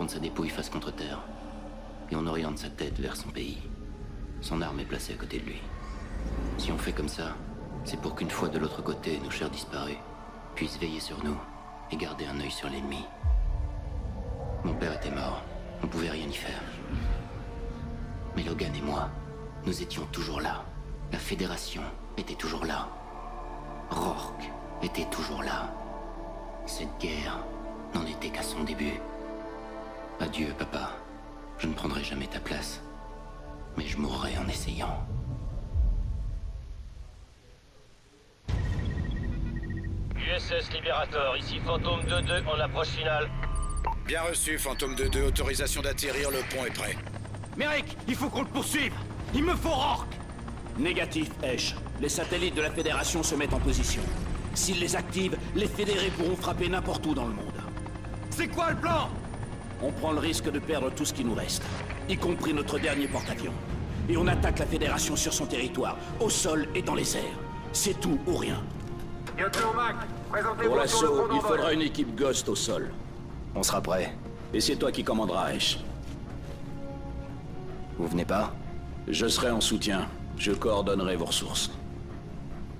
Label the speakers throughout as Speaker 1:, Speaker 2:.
Speaker 1: contre sa dépouille face contre terre. Et on oriente sa tête vers son pays. Son arme est placée à côté de lui. Si on fait comme ça, c'est pour qu'une fois de l'autre côté, nos chers disparus puissent veiller sur nous et garder un œil sur l'ennemi. Mon père était mort, on pouvait rien y faire. Mais Logan et moi, nous étions toujours là. La Fédération était toujours là. Rourke était toujours là. Cette guerre n'en était qu'à son début. Adieu, papa. Je ne prendrai jamais ta place. Mais je mourrai en essayant.
Speaker 2: USS Liberator, ici Phantom 2-2 en approche finale.
Speaker 3: Bien reçu, Phantom 2-2, autorisation d'atterrir, le pont est prêt.
Speaker 4: Merrick, il faut qu'on le poursuive. Il me faut Rourke.
Speaker 5: Négatif, Esch. Les satellites de la Fédération se mettent en position. S'ils les activent, les fédérés pourront frapper n'importe où dans le monde.
Speaker 4: C'est quoi le plan?
Speaker 5: On prend le risque de perdre tout ce qui nous reste, y compris notre dernier porte-avions. Et on attaque la Fédération sur son territoire, au sol et dans les airs. C'est tout ou rien.
Speaker 6: Lieutenant Mac, présentez-vous
Speaker 5: Pour
Speaker 6: sur le
Speaker 5: l'assaut,
Speaker 6: pont
Speaker 5: il
Speaker 6: d'envol.
Speaker 5: faudra une équipe Ghost au sol.
Speaker 7: On sera prêt.
Speaker 5: Et c'est toi qui commanderas, Esch.
Speaker 7: Vous venez pas?
Speaker 5: Je serai en soutien. Je coordonnerai vos ressources.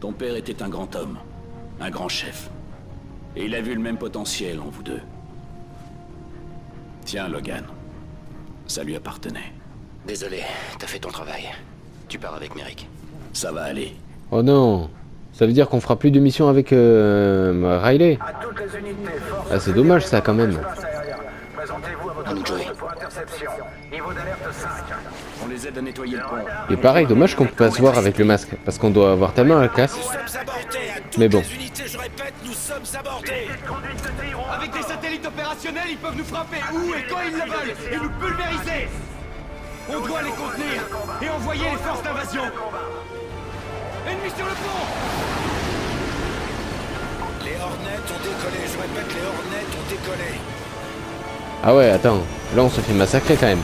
Speaker 5: Ton père était un grand homme, un grand chef. Et il a vu le même potentiel en vous deux. Tiens, Logan. Ça lui appartenait.
Speaker 1: Désolé, t'as fait ton travail. Tu pars avec Merrick.
Speaker 5: Ça va aller.
Speaker 8: Oh non. Ça veut dire qu'on fera plus de missions avec Riley.
Speaker 6: À toutes les unités, force
Speaker 8: Ah, c'est dommage ça quand même.
Speaker 6: espace aérien. Présentez-vous à votre poste pour interception. Niveau d'alerte 5.
Speaker 7: On les aide à nettoyer le pont.
Speaker 8: Et pareil, dommage qu'on peut pas se voir avec le masque. Parce qu'on doit avoir tellement la classe.
Speaker 3: Nous sommes abordés à toutes
Speaker 8: Mais bon.
Speaker 3: les unités, je répète, nous sommes abordés.
Speaker 4: Avec des satellites opérationnels, ils peuvent nous frapper où et quand ils le veulent et nous pulvériser. On doit les contenir et envoyer les forces d'invasion. Ennemis sur le pont.
Speaker 3: Les Hornets ont décollé, je répète, les Hornets ont décollé.
Speaker 8: Ah ouais, attends. Là on se fait massacrer quand même.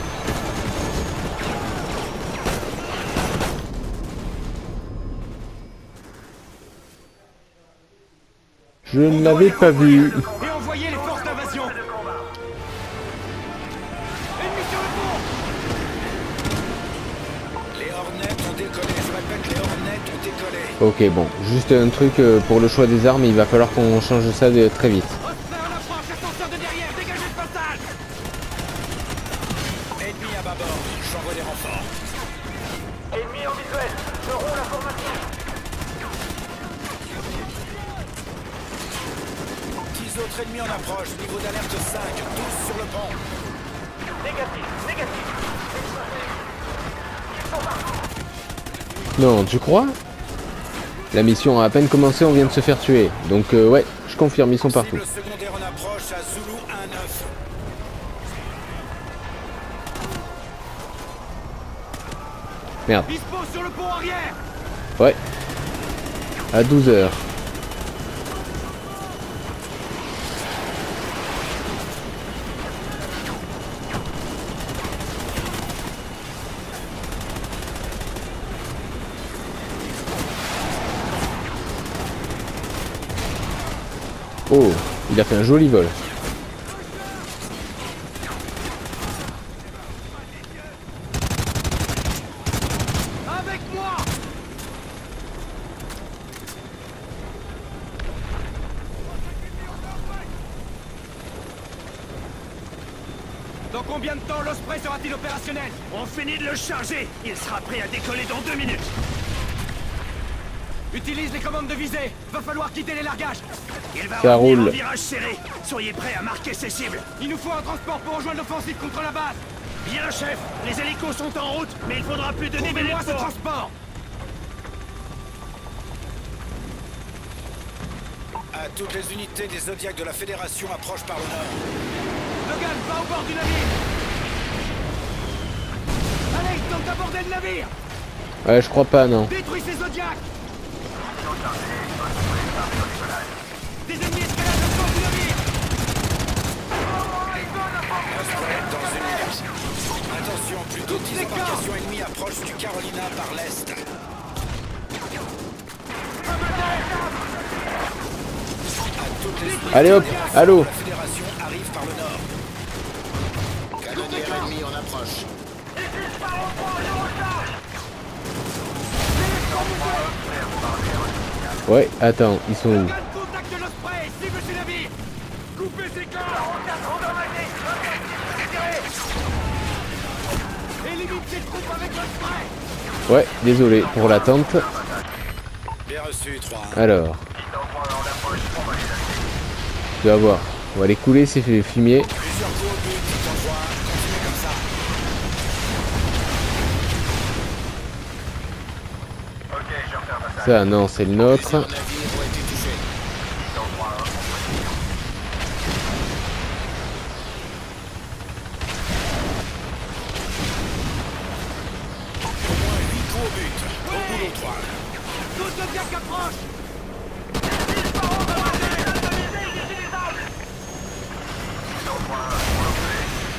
Speaker 8: Je ne l'avais pas vu.
Speaker 4: Et envoyer les forces d'invasion. Ennemis sur le pont.
Speaker 3: Les Hornets ont décollé, je répète, les Hornets ont décollé.
Speaker 8: Ok, bon. Juste un truc pour le choix des armes. Il va falloir qu'on change ça très vite.
Speaker 4: Osprey en approche, ascenseur de derrière, dégagez le passage.
Speaker 3: Ennemi à bâbord, j'envoie des renforts.
Speaker 6: Ennemi en visuel. Je roule la formation.
Speaker 3: 10 autres ennemis en approche, niveau d'alerte 5, tous sur le pont.
Speaker 6: Négatif, négatif.
Speaker 8: Non, tu crois? La mission a à peine commencé, on vient de se faire tuer. Donc ouais, je confirme, ils sont partout.
Speaker 3: Cible secondaire en approche à Zulu 1-9.
Speaker 8: Merde.
Speaker 4: Dispose sur le pont arrière.
Speaker 8: Ouais. À 12 h. Oh, il a fait un joli vol.
Speaker 4: Avec moi. Dans combien de temps l'Osprey sera-t-il opérationnel?
Speaker 5: On finit de le charger. Il sera prêt à décoller dans 2 minutes.
Speaker 4: Utilise les commandes de visée. Va falloir quitter les largages.
Speaker 5: Il va
Speaker 8: Ça
Speaker 5: revenir
Speaker 8: roule.
Speaker 5: en virage serré. Soyez prêts à marquer ses cibles.
Speaker 4: Il nous faut un transport pour rejoindre l'offensive contre la base.
Speaker 5: Bien, chef. Les hélicos sont en route, mais il faudra plus de 10 minutes
Speaker 4: Trouvez-moi ce
Speaker 5: pour...
Speaker 4: transport.
Speaker 3: À toutes les unités des Zodiacs de la Fédération approchent par le nord.
Speaker 4: Logan, va au bord du navire. Allez, tente d'aborder le navire.
Speaker 8: Ouais, je crois pas, non.
Speaker 4: Détruis ces Zodiacs. Des ennemis escaladent le bord du navire.
Speaker 3: Osprey dans une minute. Attention, plus de 10
Speaker 4: D'accord.
Speaker 3: embarcations ennemies approchent du Carolina par l'est. À toutes les unités
Speaker 8: Allez hop,
Speaker 3: des
Speaker 8: allô.
Speaker 3: La Fédération arrive par le nord.
Speaker 8: Ouais, attends, ils sont où?
Speaker 4: Logan, contacte l'Osprey, cible ses navires. Coupez ses corps. Élimine ses troupes avec l'Osprey.
Speaker 8: Ouais, désolé pour l'attente.
Speaker 3: Bien reçu, 3.
Speaker 8: Alors. Tu vas voir. On va les couler ces fumiers.
Speaker 3: Plusieurs coups au but, Titan 3. Continuez comme ça.
Speaker 6: Ok, je referme ça.
Speaker 8: Ça, non, c'est le nôtre.
Speaker 3: Plusieurs navires ont été touchés. Au moins 8 coups au but. Au boulot, 3.
Speaker 4: Tout Zodiac approche.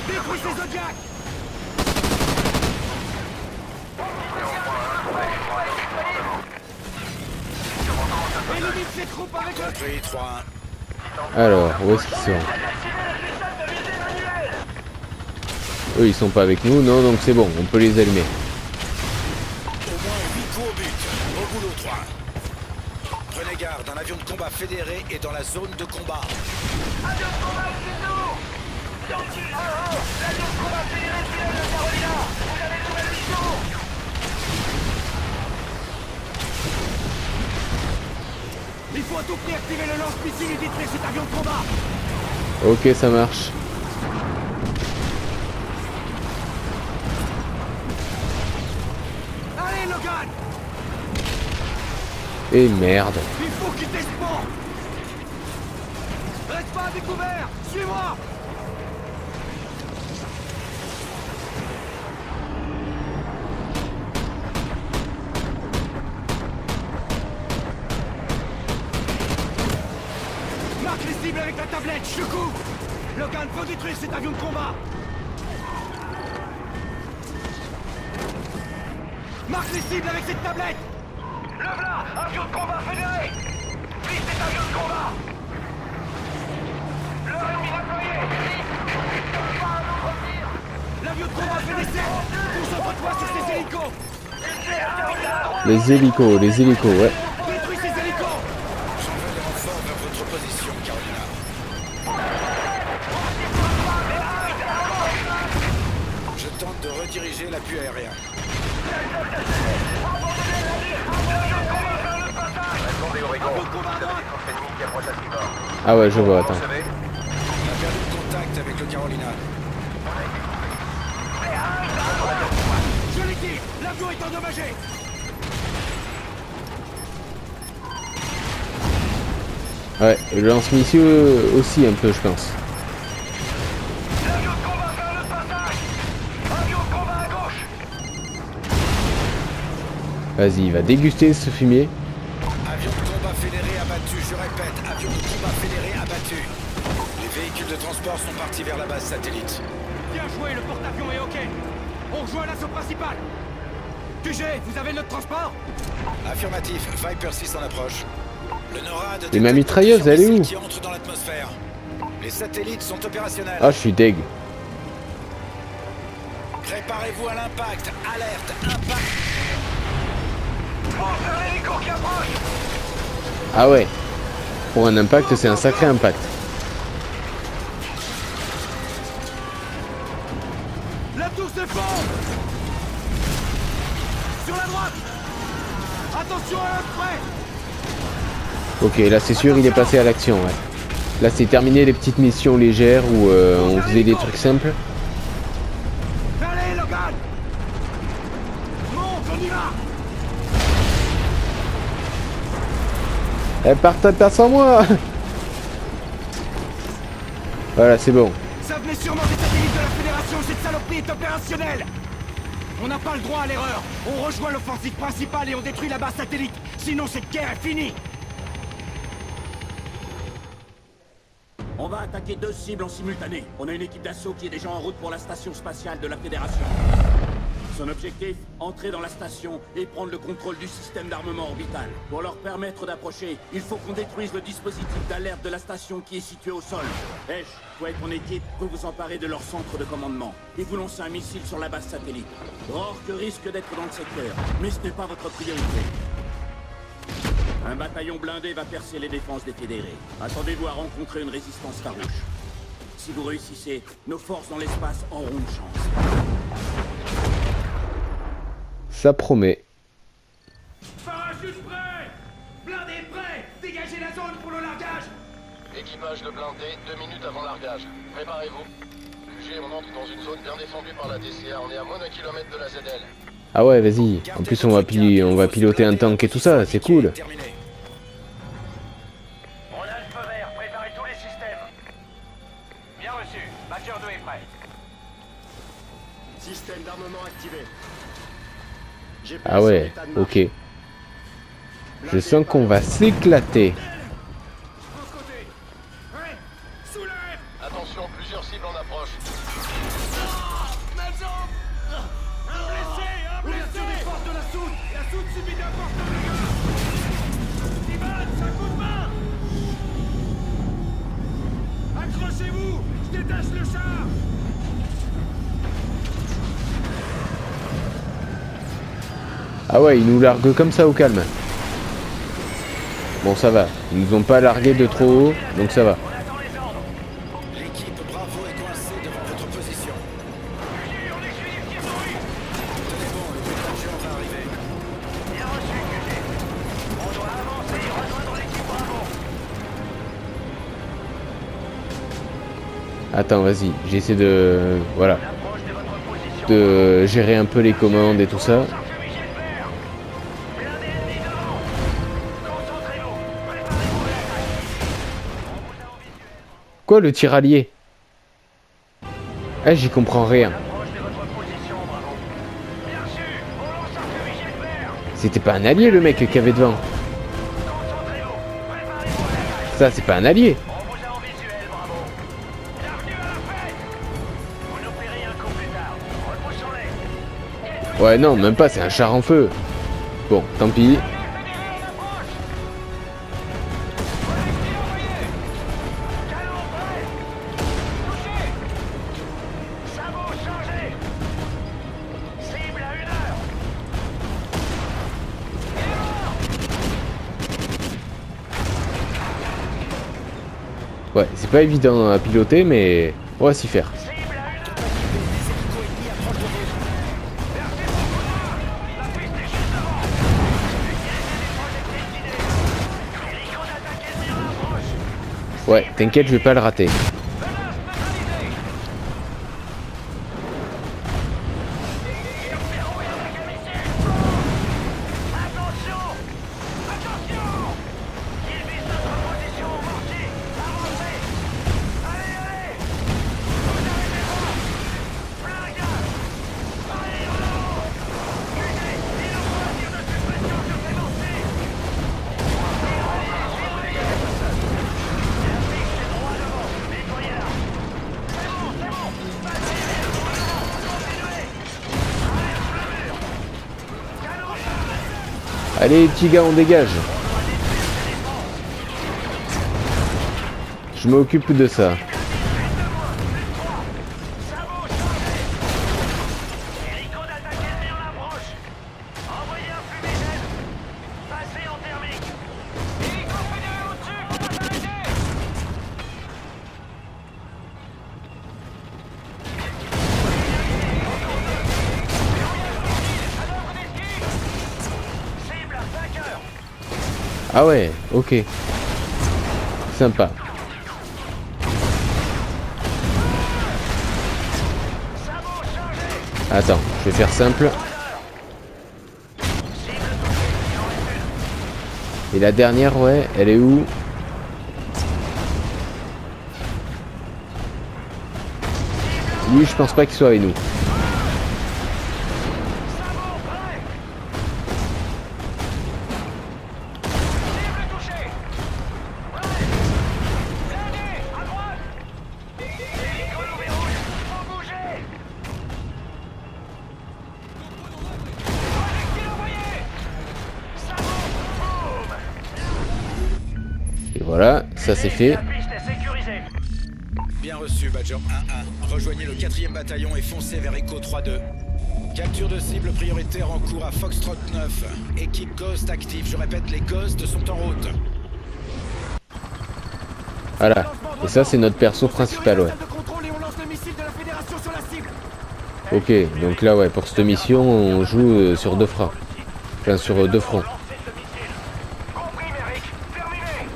Speaker 4: Détruis ces Zodiacs. Élimine ses troupes avec le...
Speaker 3: Compris, 3.
Speaker 8: Alors, où est-ce qu'ils sont? Eux, ils sont pas avec nous, non, donc c'est bon, on peut les allumer.
Speaker 3: Au moins 8 coups au but. Au boulot, 3. Prenez garde, un avion de combat fédéré est dans la zone de combat.
Speaker 4: Il faut à tout prix activer le lance-missile et détruire cet avion de combat.
Speaker 8: Ok, ça marche.
Speaker 4: Allez, Logan.
Speaker 8: Et merde.
Speaker 4: Il faut quitter ce pont. Reste pas à découvert. Suis-moi. Marque les cibles avec la tablette, je te couvre. Logan, faut détruire cet avion de combat. Marque les cibles avec cette tablette.
Speaker 6: Le v'là, avion de combat fédéré. Vise cet avion de combat. Le ennemi déployé.
Speaker 4: L'avion de combat fait des cercles. Concentre-toi sur ces hélicos.
Speaker 8: Les hélicos, ouais.
Speaker 4: Détruis ces hélicos.
Speaker 3: J'envoie des renforts vers votre position, Carolina. Je tente de rediriger l'appui aérien.
Speaker 6: Répondez Oregon.
Speaker 4: Avion de combat à droite.
Speaker 6: Force ennemie qui approche à tribord.
Speaker 8: Ah ouais, je vois, attends.
Speaker 6: Recevez.
Speaker 3: On a perdu le contact avec le Carolina.
Speaker 4: Je l'ai dit, l'avion est endommagé.
Speaker 8: Ouais, et le lance-missile aussi un peu, je pense.
Speaker 6: L'avion de combat vers le passage. Avion de combat à gauche.
Speaker 8: Vas-y, il va déguster ce fumier.
Speaker 3: Avion de combat fédéré abattu, je répète, avion de combat fédéré abattu. Les véhicules de transport sont partis vers la base satellite.
Speaker 4: Bien joué, le porte-avions est OK. On rejoint l'assaut principal. QG, vous avez notre transport?
Speaker 3: Affirmatif, Viper 6 en approche. Le NORAD
Speaker 8: Et ma mitrailleuse, elle est où?
Speaker 3: qui entre dans l'atmosphère. Les satellites sont opérationnels.
Speaker 8: Ah, je suis deg.
Speaker 3: Préparez-vous à l'impact. Alerte, impact.
Speaker 6: Force un hélico qui approche.
Speaker 8: Ah ouais. Pour un impact, c'est un sacré impact.
Speaker 4: La tour se fond. Sur la droite. Attention à l'Osprey.
Speaker 8: Ok, là c'est sûr, il est passé à l'action, ouais. Là c'est terminé les petites missions légères où on faisait des trucs simples.
Speaker 4: Allez, Logan. Monte, on y va.
Speaker 8: Elle part sans moi. Voilà, c'est bon.
Speaker 4: Ça venait sûrement des satellites de la Fédération, cette saloperie est opérationnelle. On n'a pas le droit à l'erreur. On rejoint l'offensive principale et on détruit la base satellite. Sinon cette guerre est finie.
Speaker 5: On va attaquer 2 cibles en simultané. On a une équipe d'assaut qui est déjà en route pour la station spatiale de la Fédération. Son objectif, entrer dans la station et prendre le contrôle du système d'armement orbital. Pour leur permettre d'approcher, il faut qu'on détruise le dispositif d'alerte de la station qui est situé au sol. Esh, toi et ton équipe, vous vous emparez de leur centre de commandement et vous lancez un missile sur la base satellite. Rourke risque d'être dans le secteur, mais ce n'est pas votre priorité. Un bataillon blindé va percer les défenses des fédérés. Attendez-vous à rencontrer une résistance farouche. Si vous réussissez, nos forces dans l'espace auront une chance.
Speaker 8: Ça promet.
Speaker 4: Parachute prêt! Blindé prêt! Dégagez la zone pour le largage!
Speaker 2: Équipage de blindé, 2 minutes avant largage. Préparez-vous. QG, on entre dans une zone bien défendue par la DCA. On est à moins d'1 kilomètre de la ZL.
Speaker 8: Ah ouais, vas-y. En plus, on va piloter un tank et tout ça, c'est cool.
Speaker 6: On a le feu vert, préparez tous les systèmes. Bien reçu, Badger 2 est prêt.
Speaker 9: Système d'armement activé.
Speaker 8: Ah ouais, ok. Je sens qu'on va s'éclater.
Speaker 2: Attention, plusieurs cibles en approche.
Speaker 4: Ouverture des portes de la soute! La soute subit d'importants dégâts! Ivan, ça coup de main! Accrochez-vous! Je détache le char!
Speaker 8: Ah ouais, ils nous larguent comme ça au calme. Bon, ça va. Ils nous ont pas largué de trop haut, donc ça va.
Speaker 3: L'équipe Bravo est coincée devant votre position. Tenez bon, le détachement va arriver.
Speaker 6: Bien reçu, QG. On doit avancer et rejoindre l'équipe Bravo.
Speaker 8: Attends, vas-y. J'essaie de... Voilà.
Speaker 6: L'approche de votre position.
Speaker 8: De gérer un peu les commandes et tout ça.
Speaker 6: Fumigène vert. Blindé ennemi devant. Concentrez-vous. Préparez-vous à l'attaque. On vous a en visuel.
Speaker 8: Quoi, le tiraillier? Ah, j'y comprends rien.
Speaker 6: L'approche de votre position, Bravo. Bien reçu. On lance un fumigène vert.
Speaker 8: C'était pas un allié, le mec qu'il y avait devant.
Speaker 6: Concentrez-vous. Préparez-vous à l'attaque.
Speaker 8: Ça, c'est pas un allié.
Speaker 6: On vous a en visuel, Bravo. Bienvenue à la fête. Vous nous paierez un coup plus tard. Repoussons-les.
Speaker 8: Ouais, non, même pas, c'est un char en feu. Bon, tant pis.
Speaker 6: Canon prêt. Touché. Sabot chargé. Cible à 1 heure.
Speaker 8: Ouais, c'est pas évident à piloter, mais on va s'y faire.
Speaker 6: Cible à 1 heure. La piste est juste devant. Utilisez des projectiles guidés. Hélico d'attaque ennemi en approche.
Speaker 8: Ouais, t'inquiète, je vais pas le rater.
Speaker 6: Menace neutralisée. Verrouille avec un missile. Attention. Attention. Il vise notre position au mortier. Avancez. Allez, allez. Vous arrêtez pas. Plein de gaz. Allez, en avant. QG, il nous faut un tir de suppression sur ces mortiers. Mortier allié, surveillez. Merci, c'est droit devant. Nettoyez-la. C'est bon, c'est bon. Vas-y, viens, en avant. Continuez. Allez, sur le mur. Canon chargé.
Speaker 8: Allez, petits gars, on dégage. Je m'occupe de ça.
Speaker 6: Sabot chargé. Hélico d'attaque ennemi en approche. Envoyez un fumigène. Passez en thermique. Hélico fédéré au-dessus, on va s'arrêter. Manœuvre d'esquive. Cible à 5 heures.
Speaker 8: Ah ouais, ok. Sympa.
Speaker 6: Sabot chargé.
Speaker 8: Attends, je vais faire simple.
Speaker 6: 3 heures. Cible touchée, il en reste une.
Speaker 8: Et la dernière, ouais, elle est où? Lui, je pense pas qu'il soit avec nous.
Speaker 6: Sabot prêt. Cible touchée. Prêt. Blindé, à droite. Hélico louvé rouge, faut bouger. Projectile envoyé. Sabot, boum.
Speaker 8: Et voilà, ça c'est fait.
Speaker 6: La piste est sécurisée.
Speaker 3: Bien reçu, Badger 1-1. Rejoignez le 4e bataillon et foncez vers Echo 3-2. Capture de cible prioritaire en cours à Foxtrot 9. Équipe Ghost active. Je répète, les Ghosts sont en route.
Speaker 8: Voilà. Et ça, c'est notre perso principal, ouais. Ok, donc là, ouais, pour cette mission, on joue sur deux fronts. Enfin, sur deux fronts.
Speaker 6: Compris, Merrick. Terminé.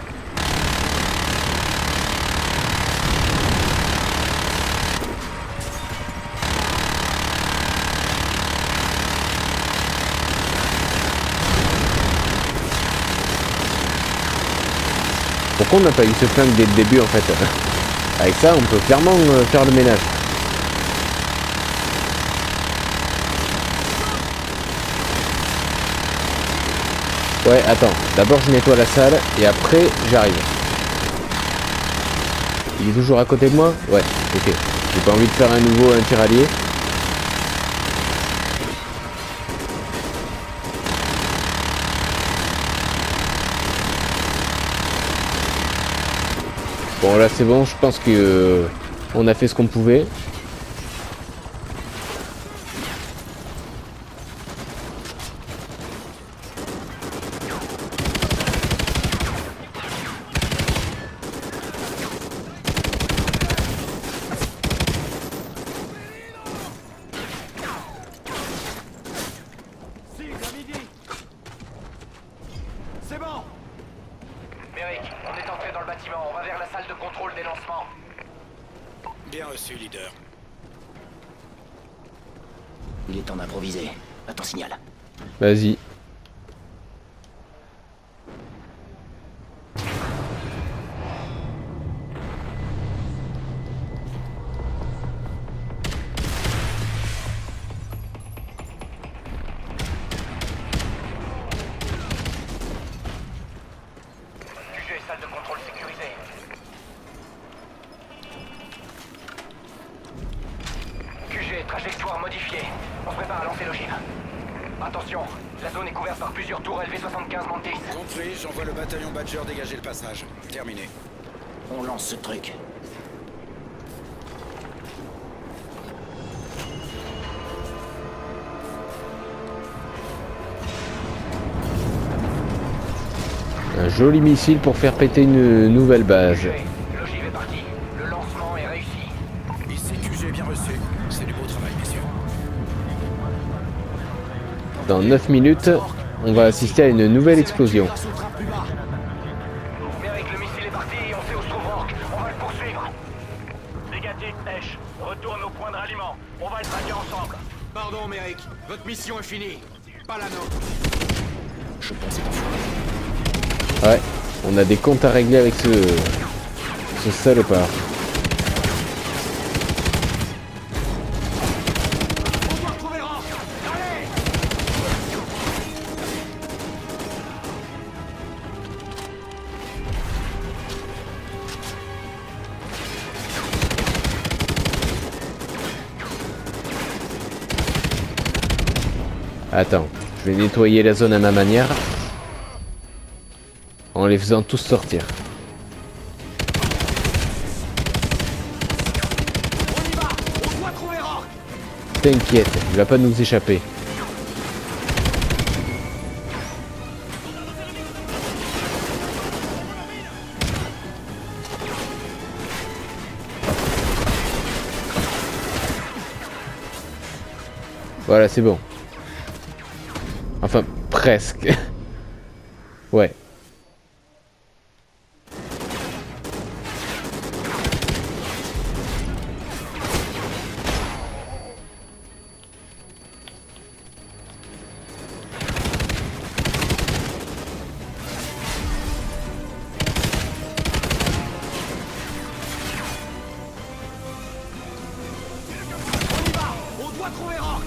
Speaker 8: Pourquoi on n'a pas eu ce flingue dès le début, en fait? Avec ça, on peut clairement faire le ménage. Ouais, attends. D'abord, je nettoie la salle et après, j'arrive. Il est toujours à côté de moi? Ouais, ok. J'ai pas envie de faire un nouveau tirallier. Bon, là, c'est bon. Je pense que on a fait ce qu'on pouvait.
Speaker 4: C'est bon.
Speaker 6: Merrick, on est entré dans le bâtiment. On va vers la salle de contrôle des lancements.
Speaker 3: Bien reçu, leader.
Speaker 1: Il est temps d'improviser. À ton signal.
Speaker 8: Vas-y.
Speaker 6: QG, salle de contrôle sécurisée. QG, trajectoire modifiée. On se prépare à lancer l'ogive. Attention, la zone est couverte par plusieurs tours LV-75 Mantis.
Speaker 3: Compris, j'envoie le bataillon Badger dégager le passage. Terminé.
Speaker 1: On lance ce truc.
Speaker 8: Un joli missile pour faire péter une nouvelle base.
Speaker 6: QG, l'ogive est partie. Le lancement est réussi.
Speaker 3: Ici QG, bien reçu. C'est du beau travail, messieurs.
Speaker 8: Dans 9 minutes, on va assister à une nouvelle explosion.
Speaker 6: Merrick, le missile est parti et on sait où se trouve Rourke. On va le poursuivre. Négatif, Esh. Retourne au point de ralliement. On va le traquer ensemble.
Speaker 4: Pardon, Merrick. Votre mission est finie. Pas la nôtre.
Speaker 1: Je pensais pas fou.
Speaker 8: Ouais, on a des comptes à régler avec ce salopard.
Speaker 4: On doit retrouver Rourke. Allez.
Speaker 8: Attends, je vais nettoyer la zone à ma manière. En les faisant tous sortir.
Speaker 4: On y va. On doit trouver Rourke.
Speaker 8: T'inquiète, il va pas nous échapper. Voilà, c'est bon. Enfin, presque. Ouais.
Speaker 4: On y va. On doit trouver Rourke.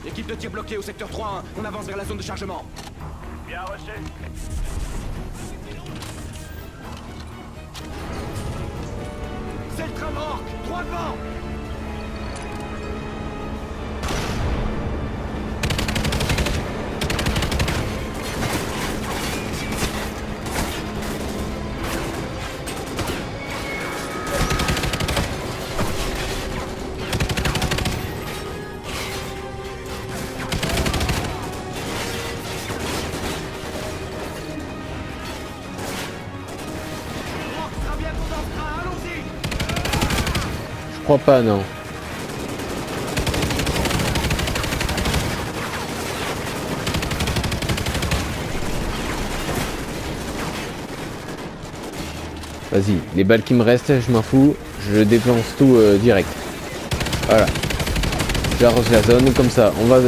Speaker 4: Équipe de tir bloquée au secteur 3-1. On avance vers la zone de chargement.
Speaker 6: Bien reçu.
Speaker 4: C'est le train de Rourke. Droit devant.
Speaker 8: crois pas, non. Vas-y, les balles qui me restent, je m'en fous. Je dépense tout direct. Voilà. J'arrose la zone, comme ça, on va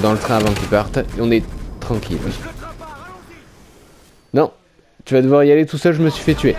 Speaker 8: dans le train avant qu'il parte. Et on est tranquille. Non, tu vas devoir y aller tout seul, je me suis fait tuer.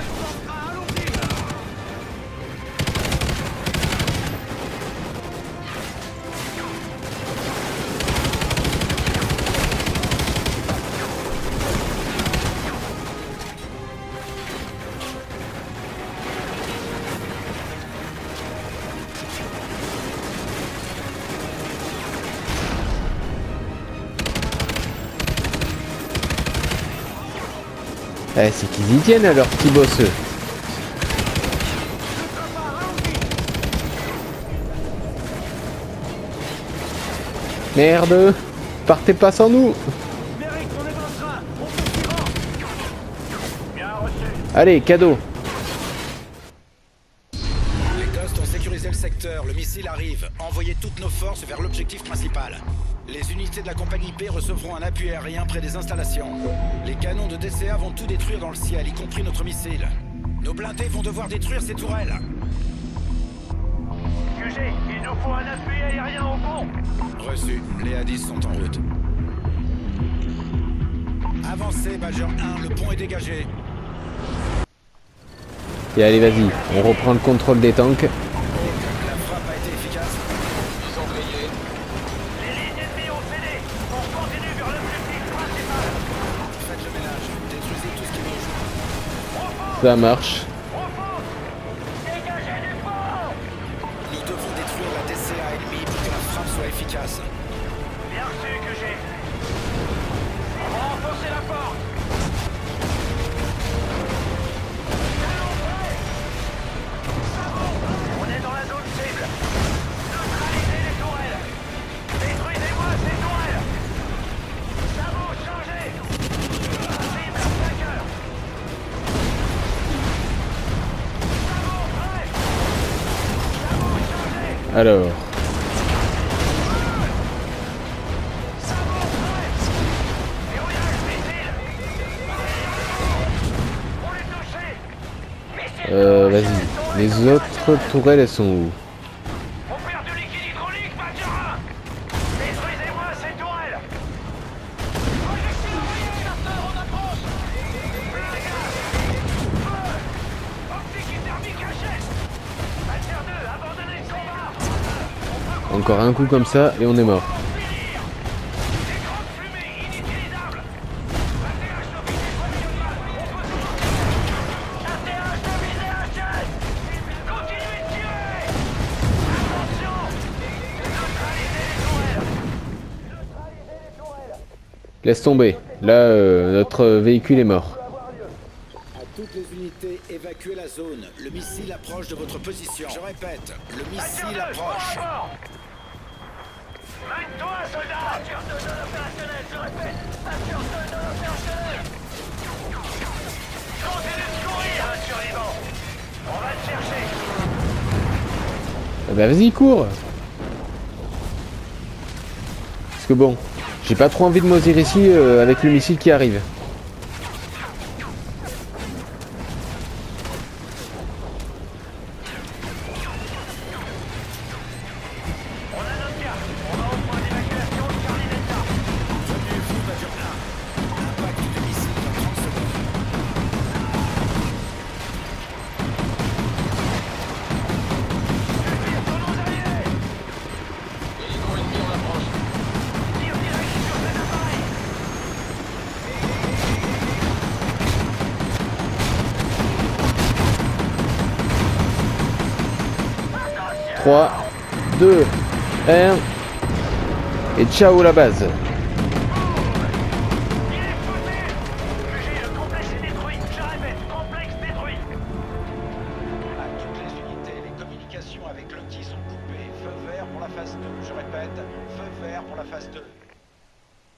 Speaker 8: Eh, c'est qu'ils y tiennent alors, petits bosseux. Merde, partez pas sans nous. Allez, cadeau.
Speaker 3: Les Ghosts ont sécurisé le secteur, le missile arrive. Envoyez toutes nos forces vers l'objectif principal. Les unités de la compagnie P recevront un appui aérien près des installations. Les canons de DCA vont tout détruire dans le ciel, y compris notre missile. Nos blindés vont devoir détruire ces tourelles.
Speaker 6: QG, il nous faut un appui aérien au pont.
Speaker 3: Reçu, les A-10 sont en route. Avancez, Badger 1, le pont est dégagé.
Speaker 8: Et allez, vas-y, on reprend le contrôle des tanks.
Speaker 3: La frappe a été efficace.
Speaker 2: Ils ont grillé.
Speaker 6: Les lignes ennemies ont cédé. On continue vers l'objectif principal.
Speaker 3: Faites le ménage, détruisez tout ce qui bouge.
Speaker 8: Ça marche.
Speaker 6: Dégagez du pont.
Speaker 3: Nous devons détruire la DCA ennemie pour que la frappe soit efficace.
Speaker 6: Bien reçu, QG. On va renforcer la porte. On est dans la zone cible. Neutralisez les tourelles. Détruisez-moi ces tourelles. Ça va changer. Cible, attaqueur. Ça va, prêt. Ça va changer.
Speaker 8: Alors,
Speaker 6: Ça va, prêt. Verrouillage, missile. On est touché. Missile.
Speaker 8: vas-y. Les autres tourelles, elles sont où?
Speaker 6: On perd du liquide hydraulique, Badger 1. Détruisez-moi ces tourelles. Projectile envoyé, chasseur, on approche. Plein gaz. Feu. Optique thermique hachette. Badger 2, abandonnez le combat.
Speaker 8: Encore un coup comme ça et on est mort.
Speaker 6: Des grandes fumées inutilisables. ATH de visée fonctionne. On peut tout. ATH de visée hachette. Continuez de tirer. Attention. Neutralisez les tourelles. Neutralisez les tourelles.
Speaker 8: Laisse tomber. Là, notre véhicule est mort.
Speaker 3: À toutes les unités, évacuez la zone. Le missile approche de votre position. Je répète, le missile approche.
Speaker 6: Mène-toi, soldat. Badger 2 non opérationnel, je répète. Badger 2 non opérationnel. Continue de courir, un survivant. On va te chercher.
Speaker 8: Ah bah vas-y, cours. Parce que bon, j'ai pas trop envie de moisir ici avec le missile qui arrive.
Speaker 6: On a notre carte. On va au point d'évacuation de Charlie Delta.
Speaker 3: Tenez-vous, Badger 1. Impact du missile dans 30 secondes.
Speaker 6: Tire sur nos alliés.
Speaker 2: Hélico ennemi en approche.
Speaker 6: Tire direct sur cet appareil.
Speaker 8: 3, 2, 1. Et ciao la base.
Speaker 6: Il est foutu. QG, le complexe est détruit. Je répète, complexe détruit.
Speaker 3: À toutes les unités, les communications avec Lucky sont coupées. Feu vert pour la phase 2. Je répète, feu vert pour la phase 2.